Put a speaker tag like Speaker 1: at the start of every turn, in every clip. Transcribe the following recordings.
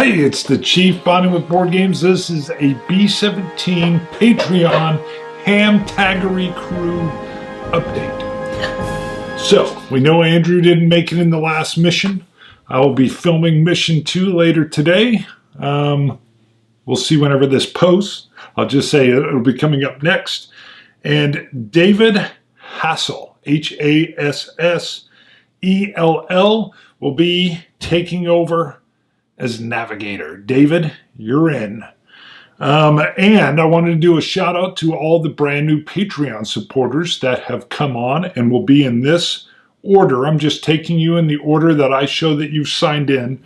Speaker 1: Hey, it's the Chief bonding with board games. This is a B-17 Patreon HAMTAGERY crew update. So, we know Andrew didn't make it in the last mission. I will be filming mission 2 later today. We'll see whenever this posts. I'll just say it'll be coming up next. And David Hassell, Hassell, will be taking over as navigator. David, you're in. And I wanted to do a shout out to all the brand new Patreon supporters that have come on and will be in this order. I'm just taking you in the order that I show that you've signed in.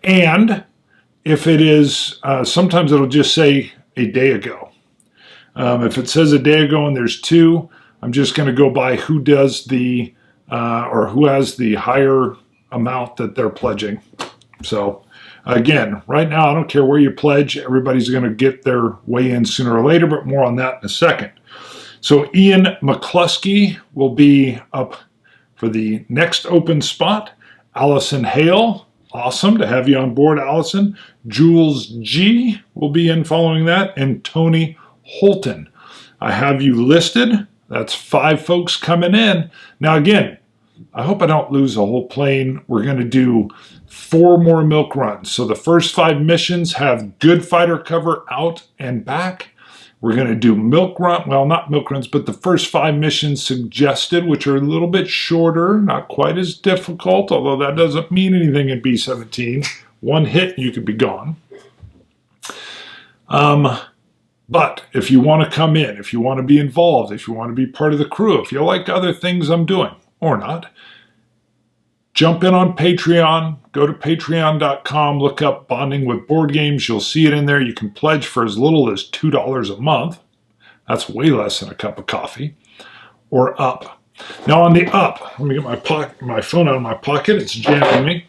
Speaker 1: And if it is, sometimes it'll just say a day ago. If it says a day ago and there's 2, I'm just going to go by who does the, or who has the higher amount that they're pledging. So, again, right now, I don't care where you pledge. Everybody's going to get their way in sooner or later, but more on that in a second. So Ian McCluskey will be up for the next open spot. Allison Hale, awesome to have you on board, Allison. Jules G will be in following that, and Tony Holton. I have you listed. That's 5 folks coming in. Now, again, I hope I don't lose a whole plane. We're going to do 4 more milk runs. So the first 5 missions have good fighter cover out and back. We're going to do milk run, well, not milk runs, but the first 5 missions suggested, which are a little bit shorter, not quite as difficult, although that doesn't mean anything in B-17. 1 hit, you could be gone. But if you want to come in, if you want to be involved, if you want to be part of the crew, if you like other things I'm doing, or not, jump in on Patreon, go to patreon.com, look up Bonding with Board Games. You'll see it in there. You can pledge for as little as $2 a month. That's way less than a cup of coffee, or up. Now on the up, let me get my phone out of my pocket. It's jamming me.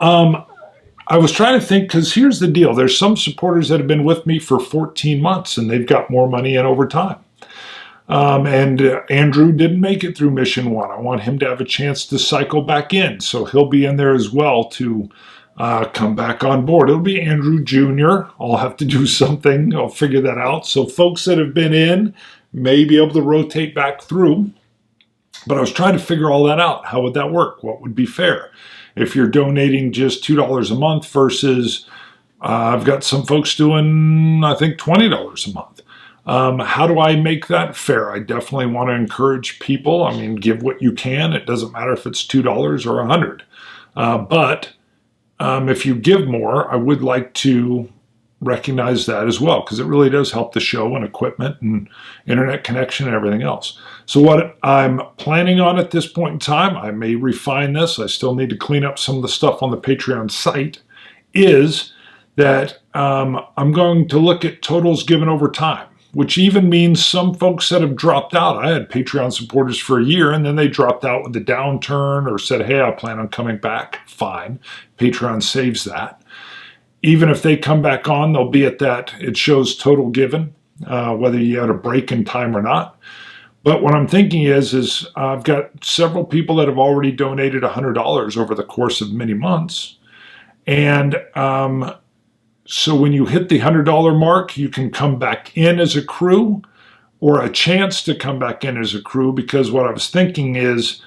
Speaker 1: I was trying to think, because here's the deal. There's some supporters that have been with me for 14 months, and they've got more money in over time. And Andrew didn't make it through mission 1. I want him to have a chance to cycle back in, so he'll be in there as well to come back on board. It'll be Andrew Jr. I'll have to do something. I'll figure that out. So folks that have been in may be able to rotate back through. But I was trying to figure all that out. How would that work? What would be fair? If you're donating just $2 a month versus I've got some folks doing, I think, $20 a month. How do I make that fair? I definitely want to encourage people. I mean, give what you can. It doesn't matter if it's $2 or $100. But if you give more, I would like to recognize that as well, because it really does help the show and equipment and internet connection and everything else. So what I'm planning on at this point in time, I may refine this. I still need to clean up some of the stuff on the Patreon site, is that I'm going to look at totals given over time, which even means some folks that have dropped out. I had Patreon supporters for a year, and then they dropped out with the downturn or said, hey, I plan on coming back. Fine. Patreon saves that. Even if they come back on, they'll be at that. It shows total given, whether you had a break in time or not. But what I'm thinking is I've got several people that have already donated $100 over the course of many months. And so when you hit the $100 mark, you can come back in as a crew, or a chance to come back in as a crew, because what I was thinking is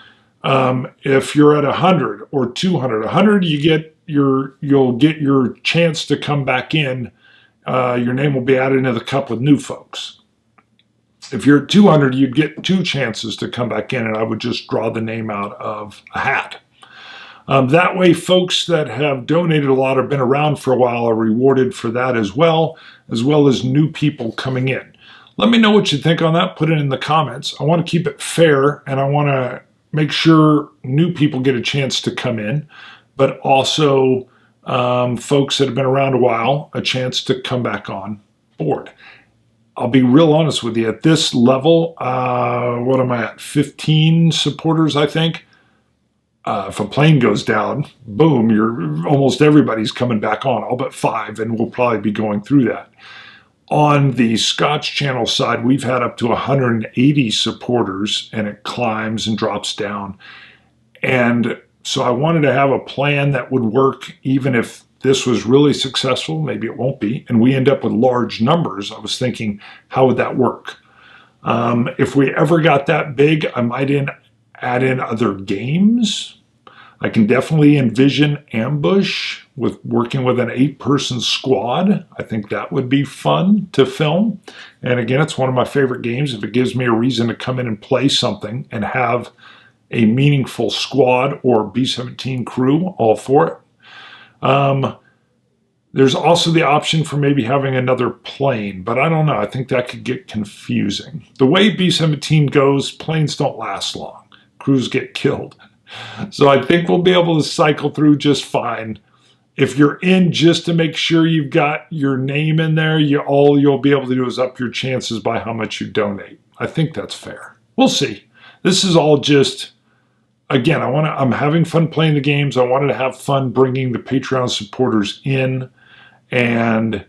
Speaker 1: if you're at 100 or 200, 100 you'll get your chance to come back in. Your name will be added into the cup with new folks. If you're at 200, you'd get 2 chances to come back in, and I would just draw the name out of a hat. That way, folks that have donated a lot or been around for a while are rewarded for that as well as new people coming in. Let me know what you think on that. Put it in the comments. I want to keep it fair, and I want to make sure new people get a chance to come in, but also folks that have been around a while, a chance to come back on board. I'll be real honest with you. At this level, what am I at? 15 supporters, I think. If a plane goes down, boom, almost everybody's coming back on, all but 5, and we'll probably be going through that. On the Scotch Channel side, we've had up to 180 supporters, and it climbs and drops down. And so I wanted to have a plan that would work even if this was really successful, maybe it won't be, and we end up with large numbers, I was thinking, how would that work? If we ever got that big, I might add in other games. I can definitely envision ambush with working with an 8-person squad. I think that would be fun to film. And again, it's one of my favorite games. If it gives me a reason to come in and play something and have a meaningful squad or B-17 crew, all for it. There's also the option for maybe having another plane, but I don't know. I think that could get confusing. The way B-17 goes, planes don't last long. Crews get killed. So I think we'll be able to cycle through just fine. If you're in just to make sure you've got your name in there, all you'll be able to do is up your chances by how much you donate. I think that's fair. We'll see. This is all just, again, I'm having fun playing the games. I wanted to have fun bringing the Patreon supporters in, and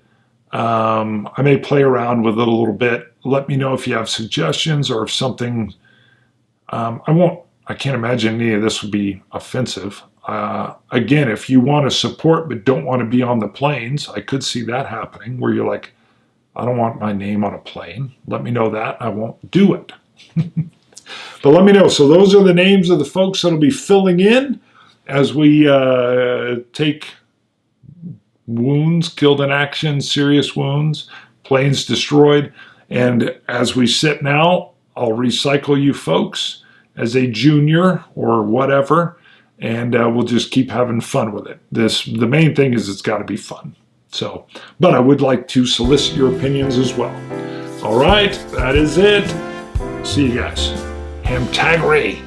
Speaker 1: I may play around with it a little bit. Let me know if you have suggestions or if something, I can't imagine any of this would be offensive. Again, if you want to support but don't want to be on the planes, I could see that happening where you're like, I don't want my name on a plane. Let me know that. I won't do it. But let me know. So those are the names of the folks that'll be filling in as we take wounds, killed in action, serious wounds, planes destroyed. And as we sit now, I'll recycle you folks as a junior or whatever, and we'll just keep having fun with it. The main thing is it's got to be fun. So, but I would like to solicit your opinions as well. All right, that is it. See you guys. HAMTAGERY.